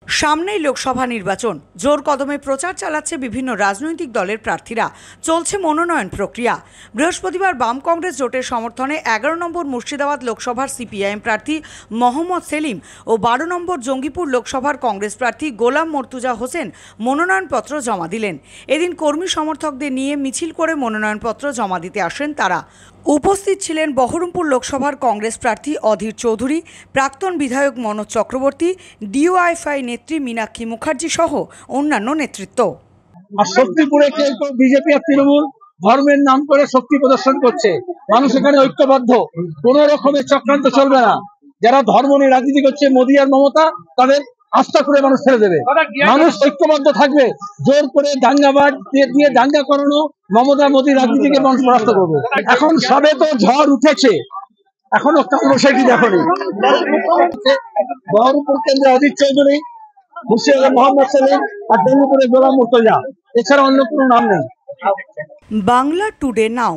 সামনেই লোকসভা নির্বাচন, জোর কদমে প্রচার চালাচ্ছে বিভিন্ন রাজনৈতিক দলের প্রার্থীরা। চলছে মনোনয়ন প্রক্রিয়া। বৃহস্পতিবার বাম কংগ্রেস জোটের সমর্থনে 11 নম্বর মুর্শিদাবাদ লোকসভার সিপিআইএম প্রার্থী মোহাম্মদ সেলিম ও 12 নম্বর জঙ্গিপুর লোকসভার কংগ্রেস প্রার্থী গোলাম মর্তুজা হোসেন মনোনয়নপত্র জমা দিলেন। এদিন কর্মী সমর্থকদের নিয়ে মিছিল করে মনোনয়নপত্র জমা দিতে আসেন তারা। উপস্থিত ছিলেন বহরমপুর লোকসভার কংগ্রেস প্রার্থী অধীর চৌধুরী, প্রাক্তন বিধায়ক মনোজ চক্রবর্তী, ডিওয়াইএফআই নেত্রী মীনাক্ষী মুখার্জি সহ অন্যান্য নেতৃত্ব। আর শক্তিপুরে কেউ বিজেপি আর তৃণমূল ধর্মের নাম করে শক্তি প্রদর্শন করছে। মানুষ এখানে ঐক্যবদ্ধ, কোন রকমের চক্রান্ত চলবে না। যারা ধর্ম নিয়ে রাজনীতি করছে, মোদী আর মমতা, তাদের আস্থা করে মানুষ ছেড়ে দেবে। মানুষ ঐক্যবদ্ধ থাকবে। জোর করে দাঙ্গাবাজ দিয়ে দাঙ্গা করানো মমতা মোদী রাজনীতিকে মানুষ পরাস্ত করবে। এখন সবে তো ঝড় উঠেছে, এখনো সেটি দেখনি। বহরমপুর কেন্দ্রে অধীর চৌধুরী, মুর্শিদাবাদে মোহাম্মদ সেলিম আর জঙ্গিপুরে গোলাম মর্তুজা, এছাড়া অন্য কোনো নাম নেই। বাংলা টুডে নাও।